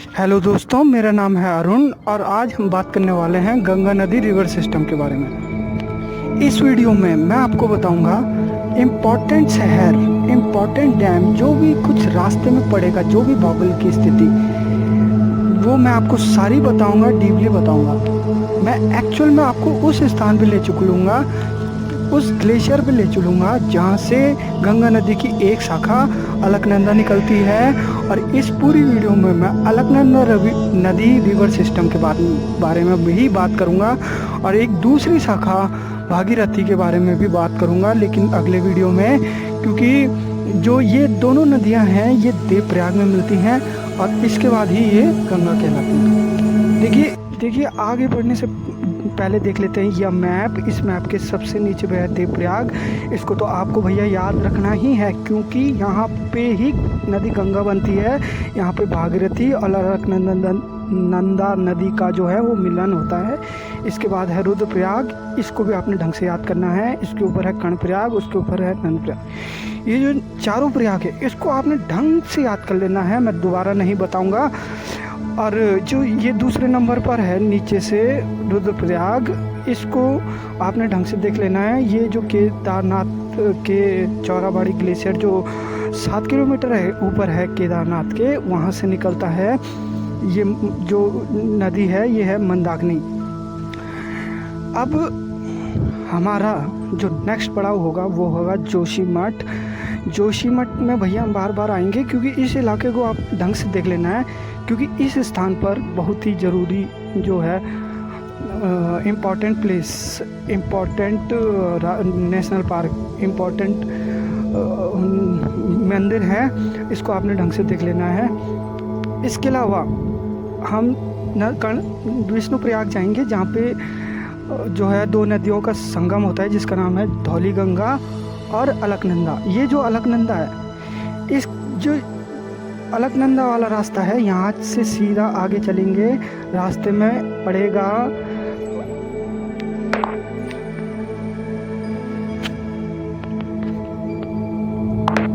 Hello दोस्तों, मेरा नाम है अरुण और आज हम बात करने वाले हैं गंगा नदी रिवर सिस्टम के बारे में। इस वीडियो में मैं आपको बताऊंगा इम्पोर्टेंट शहर, इम्पोर्टेंट डैम, जो भी कुछ रास्ते में पड़ेगा, जो भी भौगोलिक की स्थिति, वो मैं आपको सारी बताऊंगा, डीपली बताऊंगा। मैं एक्चुअल में आपको उस स्थान पे ले चलूँगा, उस ग्लेशियर पे ले चलूँगा जहाँ से गंगा नदी की एक शाखा अलकनंदा निकलती है। और इस पूरी वीडियो में मैं अलकनंदा नदी रिवर सिस्टम के बारे में भी बात करूँगा और एक दूसरी शाखा भागीरथी के बारे में भी बात करूँगा, लेकिन अगले वीडियो में, क्योंकि जो ये दोनों नदियाँ हैं ये देवप्रयाग में मिलती हैं और इसके बाद ही ये गंगा कहलाती हैं। देखिए आगे बढ़ने से पहले देख लेते हैं यह मैप। इस मैप के सबसे नीचे पे है देवप्रयाग। इसको तो आपको भैया याद रखना ही है, क्योंकि यहाँ पे ही नदी गंगा बनती है। यहाँ पे भागीरथी और अलकनंदा नदी का जो है वो मिलन होता है। इसके बाद है रुद्रप्रयाग, इसको भी आपने ढंग से याद करना है। इसके ऊपर है कर्णप्रयाग, उसके ऊपर है नंदप्रयाग। ये जो चारों प्रयाग है इसको आपने ढंग से याद कर लेना है, मैं दोबारा नहीं बताऊँगा। और जो ये दूसरे नंबर पर है नीचे से रुद्रप्रयाग, इसको आपने ढंग से देख लेना है। ये जो केदारनाथ के चौराबाड़ी ग्लेशियर जो 7 किलोमीटर है ऊपर है केदारनाथ के, वहाँ से निकलता है। ये जो नदी है ये है मंदाकिनी। अब हमारा जो नेक्स्ट पड़ाव होगा वो होगा जोशीमठ। जोशीमठ में भैया हम बार बार आएंगे, क्योंकि इस इलाके को आप ढंग से देख लेना है, क्योंकि इस स्थान पर बहुत ही ज़रूरी जो है important place, important national park, important मंदिर है, इसको आपने ढंग से देख लेना है। इसके अलावा हम विष्णुप्रयाग जाएंगे, जहाँ पे जो है दो नदियों का संगम होता है, जिसका नाम है धौली गंगा और अलकनंदा। ये जो अलकनंदा है, इस जो अलकनंदा वाला रास्ता है, यहाँ से सीधा आगे चलेंगे, रास्ते में पड़ेगा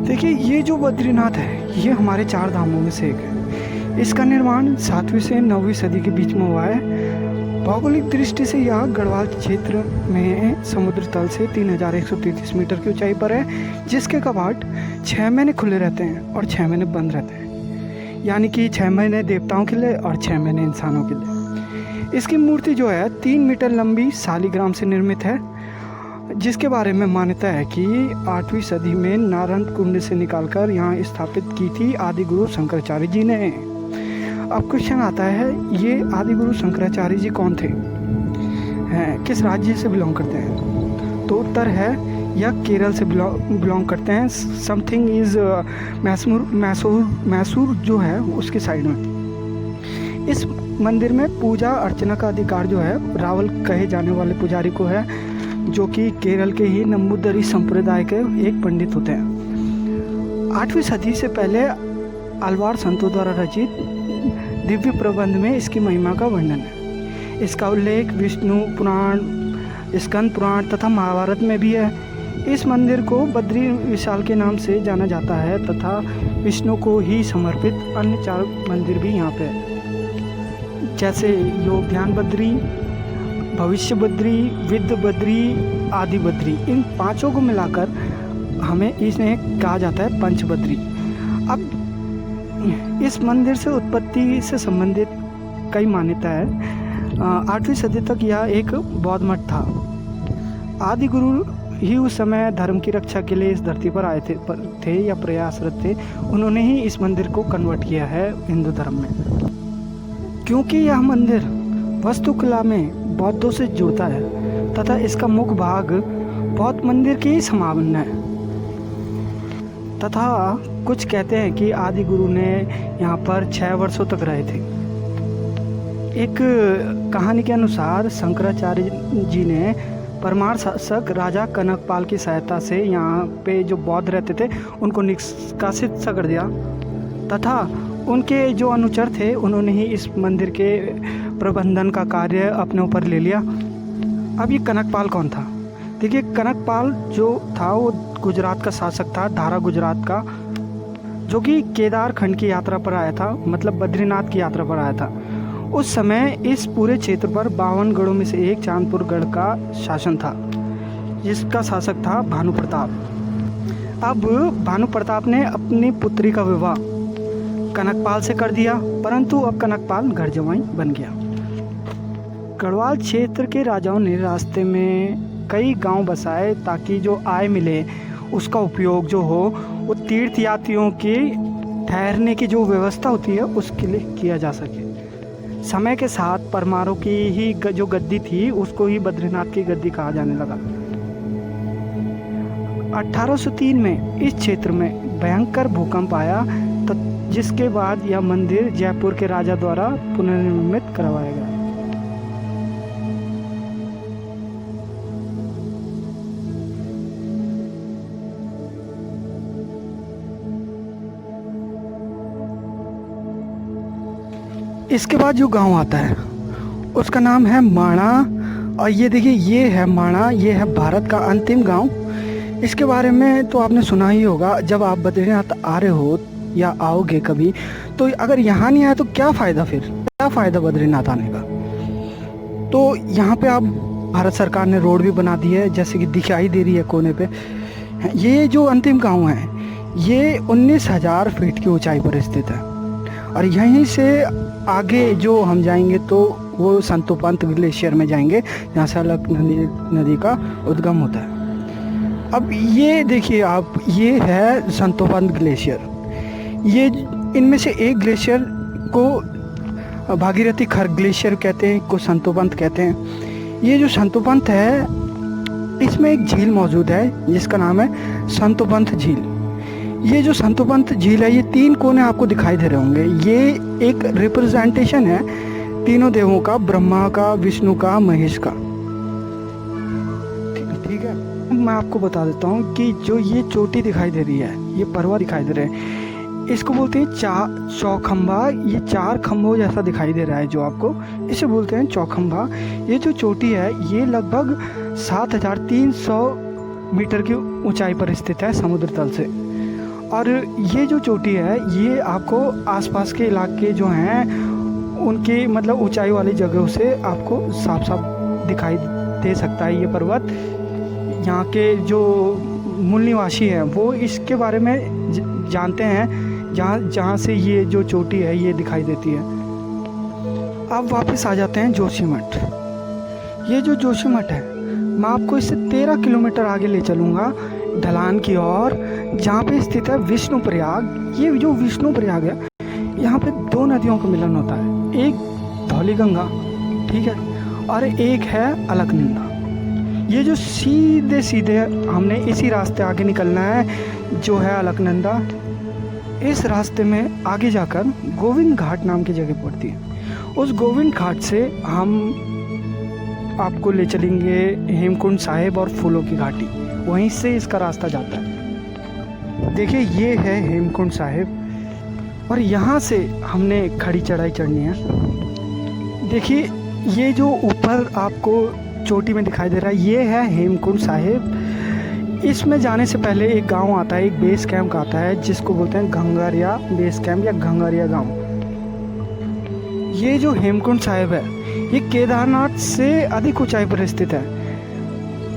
देखिए ये जो बद्रीनाथ है ये हमारे 4 धामों में से एक है। इसका निर्माण 7वीं से 9वीं सदी के बीच में हुआ है। भौगोलिक दृष्टि से यह गढ़वाल क्षेत्र में समुद्र तल से 3133 मीटर की ऊंचाई पर है, जिसके कपाट 6 महीने खुले रहते हैं और 6 महीने बंद रहते हैं, यानी कि 6 महीने देवताओं के लिए और 6 महीने इंसानों के लिए। इसकी मूर्ति जो है 3 मीटर लंबी शालिग्राम से निर्मित है, जिसके बारे में मान्यता है कि 8वीं सदी में नारायण कुंड से निकालकर यहाँ स्थापित की थी आदि गुरु शंकराचार्य जी ने। अब क्वेश्चन आता है, ये आदि गुरु शंकराचार्य जी कौन थे, हैं किस राज्य से बिलोंग करते हैं? तो उत्तर है यह केरल से बिलोंग करते हैं। समथिंग इज मैसूर जो है उसके साइड में। इस मंदिर में पूजा अर्चना का अधिकार जो है रावल कहे जाने वाले पुजारी को है, जो कि केरल के ही नंबूदरी संप्रदाय के एक पंडित होते हैं। 8वीं सदी से पहले अलवार संतों द्वारा रचित दिव्य प्रबंध में इसकी महिमा का वर्णन है। इसका उल्लेख विष्णु पुराण, स्कंद पुराण तथा महाभारत में भी है। इस मंदिर को बद्री विशाल के नाम से जाना जाता है तथा विष्णु को ही समर्पित अन्य 4 मंदिर भी यहाँ पे है, जैसे योग ध्यान बद्री, भविष्य बद्री, विद्य बद्री, आदि बद्री। इन 5 को मिलाकर हमें इसमें कहा जाता है पंचबद्री। अब इस मंदिर से उत्पत्ति से संबंधित कई मान्यता है। 8वीं सदी तक यह एक बौद्ध मठ था। आदि गुरु ही उस समय धर्म की रक्षा के लिए इस धरती पर आए थे या प्रयासरत थे। उन्होंने ही इस मंदिर को कन्वर्ट किया है हिंदू धर्म में, क्योंकि यह मंदिर वास्तुकला में बौद्धों से जुड़ता है तथा इसका मुख्य भाग बौद्ध मंदिर के ही समान है। तथा कुछ कहते हैं कि आदि गुरु ने यहाँ पर 6 वर्षों तक रहे थे। एक कहानी के अनुसार शंकराचार्य जी ने परमार शासक राजा कनकपाल की सहायता से यहाँ पे जो बौद्ध रहते थे उनको निष्कासित सा कर दिया, तथा उनके जो अनुचर थे उन्होंने ही इस मंदिर के प्रबंधन का कार्य अपने ऊपर ले लिया। अब ये कनकपाल कौन था? देखिए कनकपाल जो था वो गुजरात का शासक था, धारा गुजरात का। जो कि केदार खंड की यात्रा पर आया था, मतलब बद्रीनाथ की यात्रा पर आया था। उस समय इस पूरे क्षेत्र पर 52 गढ़ों में से एक चांदपुर गढ़ का शासन था, जिसका शासक था भानु प्रताप। अब भानु प्रताप ने अपनी पुत्री का विवाह कनकपाल से कर दिया, परंतु अब कनकपाल घर जमाई बन गया। गढ़वाल क्षेत्र के राजाओं ने रास्ते में कई गांव बसाए ताकि जो आय मिले उसका उपयोग जो हो वो तीर्थयात्रियों की ठहरने की जो व्यवस्था होती है उसके लिए किया जा सके। समय के साथ परमारों की ही जो गद्दी थी उसको ही बद्रीनाथ की गद्दी कहा जाने लगा। 1803 में इस क्षेत्र में भयंकर भूकंप आया, तो जिसके बाद यह मंदिर जयपुर के राजा द्वारा पुनर्निर्मित करवाया गया। इसके बाद जो गांव आता है उसका नाम है माणा, और ये देखिए ये है माणा, ये है भारत का अंतिम गांव। इसके बारे में तो आपने सुना ही होगा। जब आप बद्रीनाथ आ रहे हो या आओगे कभी, तो अगर यहाँ नहीं आए तो क्या फ़ायदा, फिर क्या फ़ायदा बद्रीनाथ आने का। तो यहाँ पे आप भारत सरकार ने रोड भी बना दी है, जैसे कि दिखाई दे रही है कोने पे। ये जो अंतिम गांव है ये 19,000 फीट की ऊंचाई पर स्थित है, और यहीं से आगे जो हम जाएंगे तो वो संतोपंत ग्लेशियर में जाएंगे, जहाँ से अलकनंदा नदी का उद्गम होता है। अब ये देखिए आप, ये है संतोपंत ग्लेशियर। ये इनमें से एक ग्लेशियर को भागीरथी खर ग्लेशियर कहते हैं, को संतोपंत कहते हैं। ये जो संतोपंत है इसमें एक झील मौजूद है जिसका नाम है संतोपंत झील। ये जो संतोपंत झील है ये 3 कोने आपको दिखाई दे रहे होंगे। ये एक रिप्रेजेंटेशन है तीनों देवों का, ब्रह्मा का, विष्णु का, महेश का। ठीक है, मैं आपको बता देता हूँ कि जो ये चोटी दिखाई दे रही है, ये पर्वत दिखाई दे रहे हैं, इसको बोलते हैं चौखंबा। ये 4 खंभों जैसा दिखाई दे रहा है जो आपको, इसे बोलते हैं चौखंबा। ये जो चोटी है ये लगभग 7,300 मीटर की ऊंचाई पर स्थित है समुद्र तल से। और ये जो चोटी है ये आपको आसपास के इलाके जो हैं उनकी मतलब ऊंचाई वाली जगहों से आपको साफ साफ दिखाई दे सकता है। ये पर्वत, यहाँ के जो मूल निवासी हैं वो इसके बारे में जानते हैं, जहाँ से ये जो चोटी है ये दिखाई देती है। अब वापस आ जाते हैं जोशीमठ। ये जो जोशीमठ है मैं आपको इससे 13 किलोमीटर आगे ले चलूँगा ढलान की ओर, जहाँ पे स्थित है विष्णु प्रयाग। ये जो विष्णु प्रयाग है यहाँ पे 2 नदियों का मिलन होता है, एक धौली गंगा, ठीक है, और एक है अलकनंदा। ये जो सीधे सीधे हमने इसी रास्ते आगे निकलना है जो है अलकनंदा। इस रास्ते में आगे जाकर गोविंद घाट नाम की जगह पड़ती है। उस गोविंद घाट से हम आपको ले चलेंगे हेमकुंड साहिब और फूलों की घाटी, वहीं से इसका रास्ता जाता है। देखिए ये है हेमकुंड साहिब, और यहाँ से हमने खड़ी चढ़ाई चढ़नी है। देखिए ये जो ऊपर आपको चोटी में दिखाई दे रहा है ये है हेमकुंड साहिब। इसमें जाने से पहले एक गांव आता है, एक बेस कैंप आता है जिसको बोलते हैं घंगारिया बेस कैंप या घंगारिया गांव। ये जो हेमकुंड साहिब है ये केदारनाथ से अधिक ऊंचाई पर स्थित है।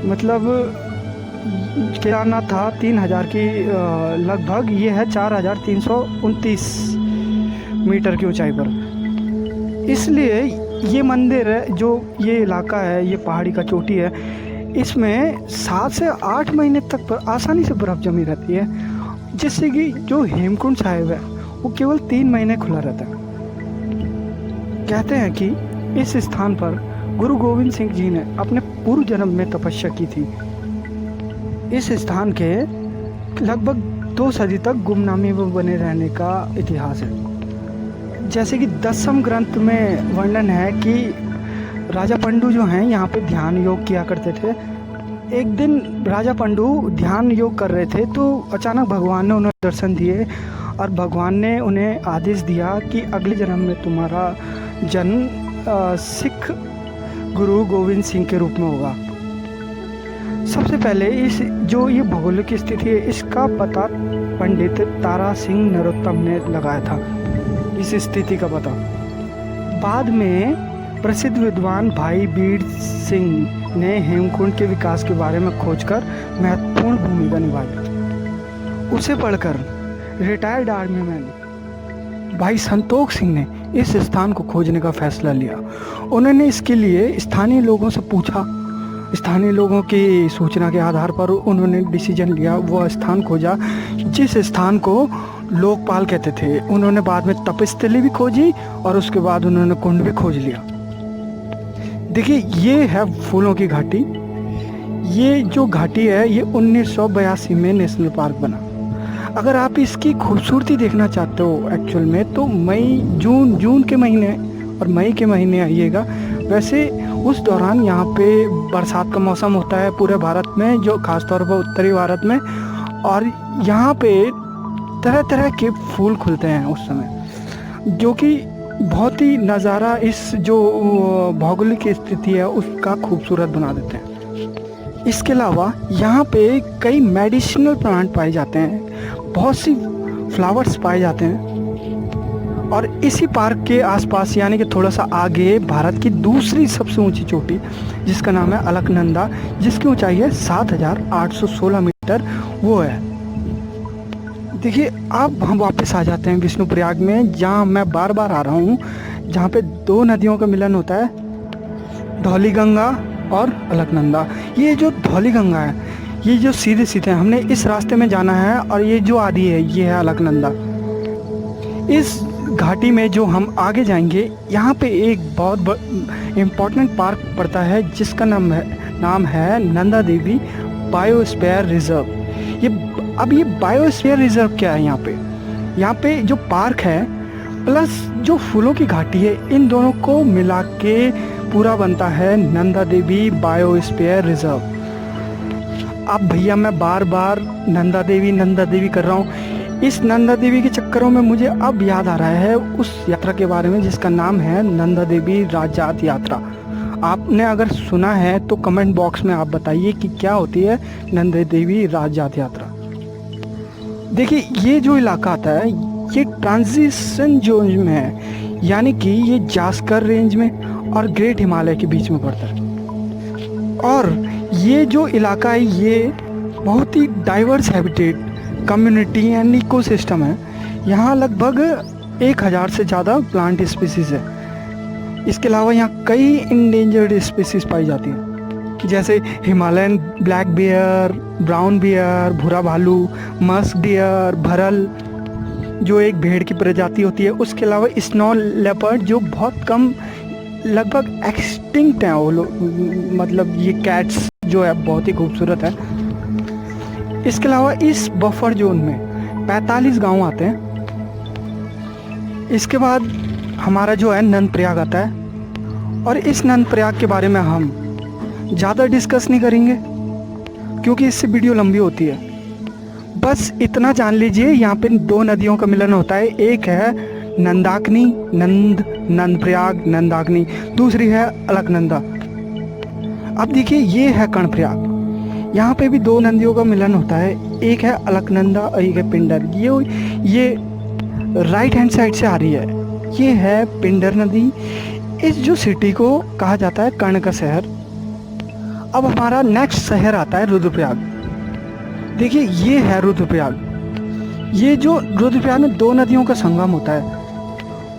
मतलब केदारनाथ था 3,000 की लगभग, ये है 4,329 मीटर की ऊंचाई पर। इसलिए ये मंदिर है, जो ये इलाका है, ये पहाड़ी का चोटी है, इसमें 7 से 8 महीने तक पर आसानी से बर्फ़ जमी रहती है, जिससे कि जो हेमकुंड साहिब है वो केवल 3 महीने खुला रहता है। कहते हैं कि इस स्थान पर गुरु गोविंद सिंह जी ने अपने पूर्व जन्म में तपस्या की थी। इस स्थान के लगभग 2 सदी तक गुमनामी में बने रहने का इतिहास है। जैसे कि 10वें ग्रंथ में वर्णन है कि राजा पंडु जो हैं यहाँ पे ध्यान योग किया करते थे। एक दिन राजा पंडु ध्यान योग कर रहे थे तो अचानक भगवान ने उन्हें दर्शन दिए, और भगवान ने उन्हें आदेश दिया कि अगले जन्म में तुम्हारा जन्म सिख गुरु गोविंद सिंह के रूप में होगा। सबसे पहले इस जो ये भौगोलिक स्थिति है इसका पता पंडित तारा सिंह नरोत्तम ने लगाया था इस स्थिति का पता। बाद में प्रसिद्ध विद्वान भाई बीर सिंह ने हेमकुंड के विकास के बारे में खोजकर महत्वपूर्ण भूमिका निभाई। उसे पढ़कर रिटायर्ड आर्मी मैन भाई संतोष सिंह ने इस स्थान को खोजने का फैसला लिया। उन्होंने इसके लिए स्थानीय लोगों से पूछा। स्थानीय लोगों की सूचना के आधार पर उन्होंने डिसीजन लिया, वह स्थान खोजा जिस स्थान को लोकपाल कहते थे। उन्होंने बाद में तपस्थली भी खोजी और उसके बाद उन्होंने कुंड भी खोज लिया। देखिए, ये है फूलों की घाटी। ये जो घाटी है ये 1982 में नेशनल पार्क बना। अगर आप इसकी खूबसूरती देखना चाहते हो एक्चुअल में तो जून के महीने और मई के महीने आइएगा। वैसे उस दौरान यहाँ पे बरसात का मौसम होता है पूरे भारत में, जो खासतौर पर उत्तरी भारत में, और यहाँ पे तरह तरह के फूल खुलते हैं उस समय, जो कि बहुत ही नज़ारा इस जो भौगोलिक स्थिति है उसका खूबसूरत बना देते हैं। इसके अलावा यहाँ पे कई मेडिसिनल प्लांट पाए जाते हैं, बहुत सी फ्लावर्स पाए जाते हैं। और इसी पार्क के आसपास यानी कि थोड़ा सा आगे भारत की दूसरी सबसे ऊंची चोटी जिसका नाम है अलकनंदा, जिसकी ऊंचाई है 7,816 मीटर, वो है। देखिए, अब हम वापस आ जाते हैं विष्णुप्रयाग में, जहाँ मैं बार बार आ रहा हूँ, जहाँ पे दो नदियों का मिलन होता है, धौली गंगा और अलकनंदा। ये जो धौली गंगा है ये जो सीधे सीधे हमने इस रास्ते में जाना है, और ये जो आ रही है ये है अलकनंदा। इस घाटी में जो हम आगे जाएंगे यहाँ पे एक बहुत इम्पोर्टेंट पार्क पड़ता है जिसका नाम है नंदा देवी बायोस्फीयर रिजर्व। ये बायोस्फीयर रिजर्व क्या है? यहाँ पे जो पार्क है प्लस जो फूलों की घाटी है, इन दोनों को मिला के पूरा बनता है नंदा देवी बायोस्फीयर रिजर्व। अब भैया मैं बार बार नंदा देवी कर रहा हूँ। इस नंदा देवी के चक्करों में मुझे अब याद आ रहा है उस यात्रा के बारे में जिसका नाम है नंदा देवी राजजात यात्रा। आपने अगर सुना है तो कमेंट बॉक्स में आप बताइए कि क्या होती है नंदा देवी राजजात यात्रा। देखिए, ये जो इलाका आता है ये ट्रांजिशन जोन में है, यानी कि ये जास्कर रेंज में और ग्रेट हिमालय के बीच में पड़ता है। और ये जो इलाका है ये बहुत ही diverse habitat community and ecosystem है। यहाँ लगभग 1000 से ज़्यादा प्लांट स्पीसीज है। इसके अलावा यहाँ कई इंडेंजर्ड स्पीसीज पाई जाती हैं, जैसे Himalayan black bear, brown bear, भूरा भालू, मस्क डियर, भरल जो एक भेड़ की प्रजाति होती है। उसके अलावा स्नो लेपर्ड जो बहुत कम, लगभग एक्सटिंक्ट हैं वो लोग, मतलब ये कैट्स जो है बहुत ही खूबसूरत है। इसके अलावा इस बफर जोन में 45 गांव आते हैं। इसके बाद हमारा जो है नंद प्रयाग आता है, और इस नंद प्रयाग के बारे में हम ज़्यादा डिस्कस नहीं करेंगे क्योंकि इससे वीडियो लंबी होती है। बस इतना जान लीजिए, यहाँ पे दो नदियों का मिलन होता है। एक है नंदाग्नि, नंद प्रयाग नंदाग्नि, दूसरी है अलकनंदा। अब देखिए, ये है कर्णप्रयाग। यहाँ पे भी दो नदियों का मिलन होता है, एक है अलकनंदा और एक है पिंडर। ये राइट हैंड साइड से आ रही है, ये है पिंडर नदी। इस जो सिटी को कहा जाता है कर्ण का शहर। अब हमारा नेक्स्ट शहर आता है रुद्रप्रयाग। देखिए, ये है रुद्रप्रयाग। ये जो रुद्रप्रयाग में दो नदियों का संगम होता है,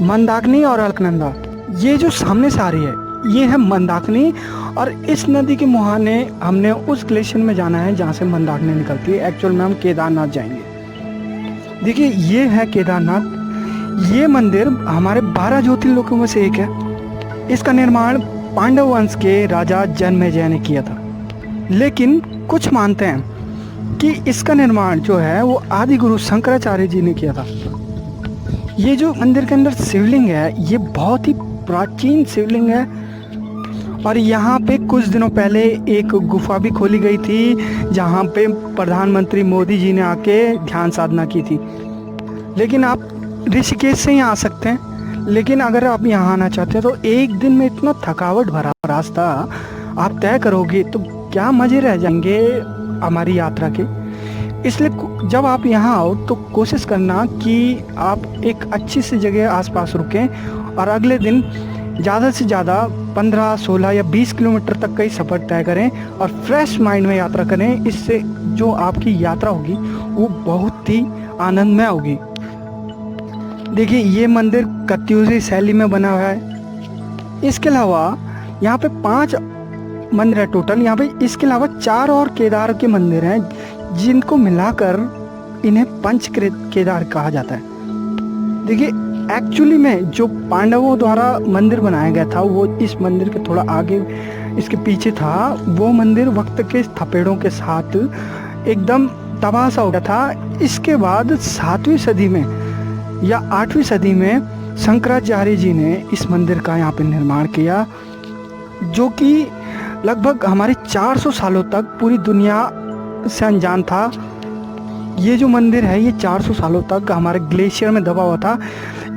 मंदाकिनी और अलकनंदा। ये जो सामने से आ रही है ये है मंदाकिनी, और इस नदी के मुहाने हमने उस ग्लेशियर में जाना है जहाँ से मंदाकिनी निकलती है। एक्चुअल में हम केदारनाथ जाएंगे। देखिए, ये है केदारनाथ। ये मंदिर हमारे 12 ज्योतिर्लिंगों में से एक है। इसका निर्माण पांडव वंश के राजा जन्मेजय ने किया था, लेकिन कुछ मानते हैं कि इसका निर्माण जो है वो आदि गुरु शंकराचार्य जी ने किया था। ये जो मंदिर के अंदर शिवलिंग है ये बहुत ही प्राचीन शिवलिंग है, और यहाँ पे कुछ दिनों पहले एक गुफा भी खोली गई थी जहाँ पे प्रधानमंत्री मोदी जी ने आके ध्यान साधना की थी। लेकिन आप ऋषिकेश से ही आ सकते हैं, लेकिन अगर आप यहाँ आना चाहते हैं तो एक दिन में इतना थकावट भरा रास्ता आप तय करोगे तो क्या मज़े रह जाएंगे हमारी यात्रा के। इसलिए जब आप यहाँ आओ तो कोशिश करना कि आप एक अच्छी सी जगह आसपास रुकें और अगले दिन ज़्यादा से ज़्यादा 15, 16 या 20 किलोमीटर तक का ही सफ़र तय करें और फ्रेश माइंड में यात्रा करें। इससे जो आपकी यात्रा होगी वो बहुत ही आनंदमय होगी। देखिए ये मंदिर कत्यूरी शैली में बना हुआ है। इसके अलावा यहाँ पे 5 मंदिर है टोटल यहाँ पे। इसके अलावा 4 और केदार के मंदिर हैं जिनको मिलाकर इन्हें पंच केदार कहा जाता है। देखिए एक्चुअली में जो पांडवों द्वारा मंदिर बनाया गया था वो इस मंदिर के थोड़ा आगे इसके पीछे था। वो मंदिर वक्त के थपेड़ों के साथ एकदम तबाह सा हो गया था। इसके बाद 7वीं सदी में या 8वीं सदी में शंकराचार्य जी ने इस मंदिर का यहाँ पे निर्माण किया, जो कि लगभग हमारे 400 सालों तक पूरी दुनिया से अनजान था। ये जो मंदिर है ये 400 सालों तक हमारे ग्लेशियर में दबा हुआ था।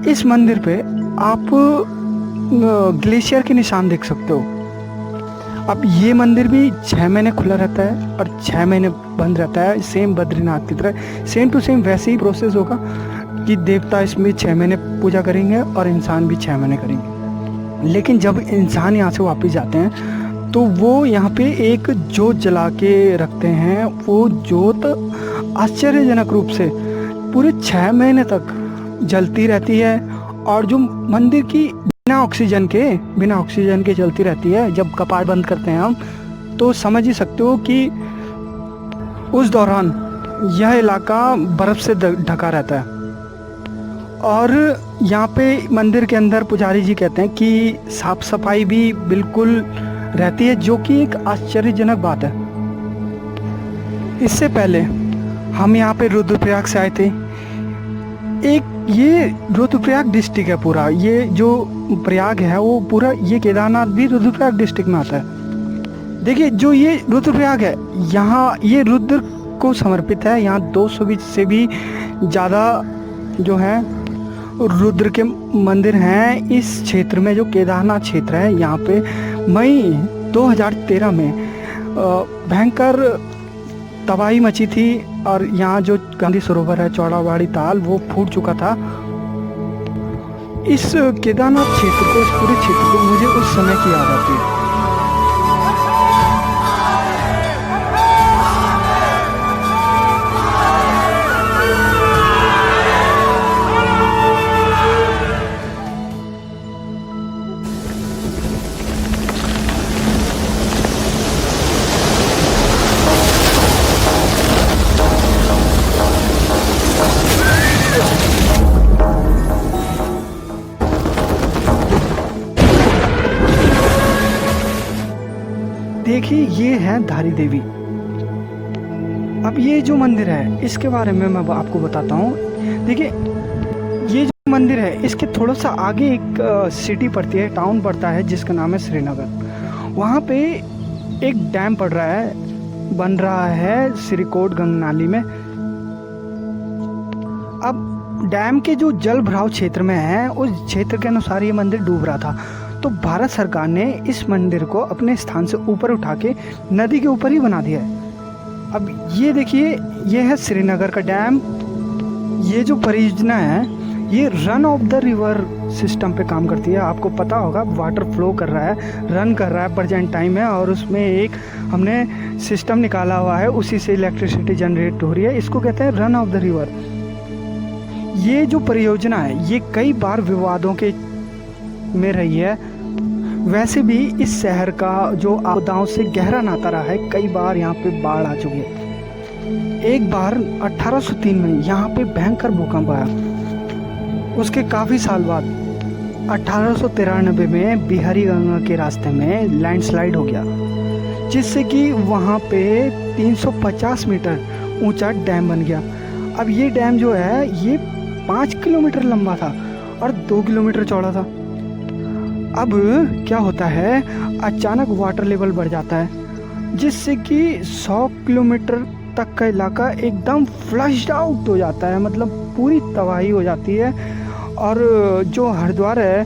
इस मंदिर पे आप ग्लेशियर के निशान देख सकते हो। अब ये मंदिर भी 6 महीने खुला रहता है और 6 महीने बंद रहता है, सेम बद्रीनाथ की तरह। सेम टू सेम वैसे ही प्रोसेस होगा कि देवता इसमें 6 महीने पूजा करेंगे और इंसान भी 6 महीने करेंगे। लेकिन जब इंसान यहाँ से वापस जाते हैं तो वो यहाँ पे एक जोत जला के रखते हैं। वो जोत आश्चर्यजनक रूप से पूरे 6 महीने तक जलती रहती है और जो मंदिर की बिना ऑक्सीजन के जलती रहती है। जब कपाट बंद करते हैं हम तो समझ ही सकते हो कि उस दौरान यह इलाका बर्फ़ से ढका रहता है। और यहाँ पे मंदिर के अंदर पुजारी जी कहते हैं कि साफ सफाई भी बिल्कुल रहती है, जो कि एक आश्चर्यजनक बात है। इससे पहले हम यहाँ पे रुद्रप्रयाग से आए थे। एक ये रुद्रप्रयाग डिस्ट्रिक्ट है पूरा। ये जो प्रयाग है वो पूरा, ये केदारनाथ भी रुद्रप्रयाग डिस्ट्रिक्ट में आता है। देखिए जो ये रुद्रप्रयाग है यहाँ ये रुद्र को समर्पित है। यहाँ 220 से भी ज़्यादा जो है रुद्र के मंदिर हैं इस क्षेत्र में। जो केदारनाथ क्षेत्र है यहाँ पे मई 2013 में भयंकर तबाही मची थी और यहाँ जो गांधी सरोवर है, चौड़ावाड़ी ताल, वो फूट चुका था। इस केदारनाथ क्षेत्र को, इस पूरे क्षेत्र को मुझे उस समय की याद आती है। देखिए ये है धारी देवी। अब ये जो मंदिर है इसके बारे में मैं आपको बताता हूँ। देखिए ये जो मंदिर है इसके थोड़ा सा आगे एक सिटी पड़ती है, टाउन पड़ता है जिसका नाम है श्रीनगर। वहाँ पे एक डैम पड़ रहा है, बन रहा है सिरिकोट गंगनाली में। अब डैम के जो जल भराव क्षेत्र में है उस क्षेत्र के अनुसार ये मंदिर डूब रहा था। तो भारत सरकार ने इस मंदिर को अपने स्थान से ऊपर उठा के नदी के ऊपर ही बना दिया है। अब ये देखिए ये है श्रीनगर का डैम। ये जो परियोजना है ये run of the river system पे काम करती है। आपको पता होगा वाटर फ्लो कर रहा है, रन कर रहा है प्रेजेंट टाइम में, और उसमें एक हमने सिस्टम निकाला हुआ है, उसी से इलेक्ट्रिसिटी जनरेट हो रही है। इसको कहते हैं रन ऑफ द रिवर। ये जो परियोजना है ये कई बार विवादों के में रही है। वैसे भी इस शहर का जो आपदाओं से गहरा नाता रहा है। कई बार यहाँ पे बाढ़ आ चुकी है। एक बार 1803 में यहाँ पे भयंकर भूकंप आया। उसके काफ़ी साल बाद 1893 में बिहारी गंगा के रास्ते में लैंडस्लाइड हो गया, जिससे कि वहाँ पे 350 मीटर ऊंचा डैम बन गया। अब ये डैम जो है ये 5 किलोमीटर लंबा था और 2 किलोमीटर चौड़ा था। अब क्या होता है, अचानक वाटर लेवल बढ़ जाता है, जिससे कि 100 किलोमीटर तक का इलाका एकदम फ्लश्ड आउट हो जाता है, मतलब पूरी तबाही हो जाती है। और जो हरिद्वार है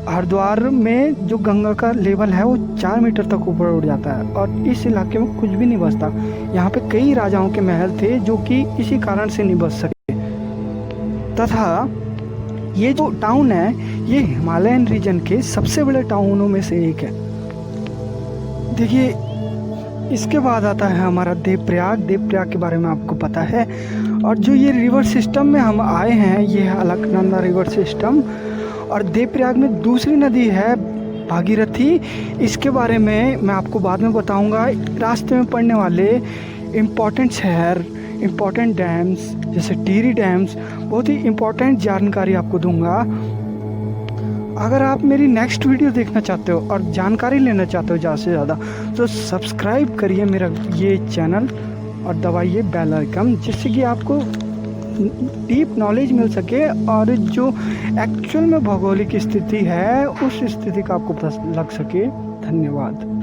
हरिद्वार में जो गंगा का लेवल है वो 4 मीटर तक ऊपर उठ जाता है और इस इलाके में कुछ भी नहीं बचता। यहाँ पे कई राजाओं के महल थे जो कि इसी कारण से नहीं बच सके। तथा ये जो टाउन है ये हिमालयन रीजन के सबसे बड़े टाउनों में से एक है। देखिए, इसके बाद आता है हमारा देवप्रयाग। देवप्रयाग के बारे में आपको पता है। और जो ये रिवर सिस्टम में हम आए हैं ये है अलकनंदा रिवर सिस्टम। और देवप्रयाग में दूसरी नदी है भागीरथी। इसके बारे में मैं आपको बाद में बताऊंगा। रास्ते में पड़ने वाले इम्पोर्टेंट शहर, इम्पोर्टेंट डैम्स जैसे टिहरी डैम्स, बहुत ही इम्पोर्टेंट जानकारी आपको दूंगा। अगर आप मेरी नेक्स्ट वीडियो देखना चाहते हो और जानकारी लेना चाहते हो ज़्यादा से ज़्यादा तो सब्सक्राइब करिए मेरा ये चैनल और दबाइए बेल आइकन, जिससे कि आपको डीप नॉलेज मिल सके और जो एक्चुअल में भौगोलिक स्थिति है उस स्थिति का आपको पता लग सके। धन्यवाद।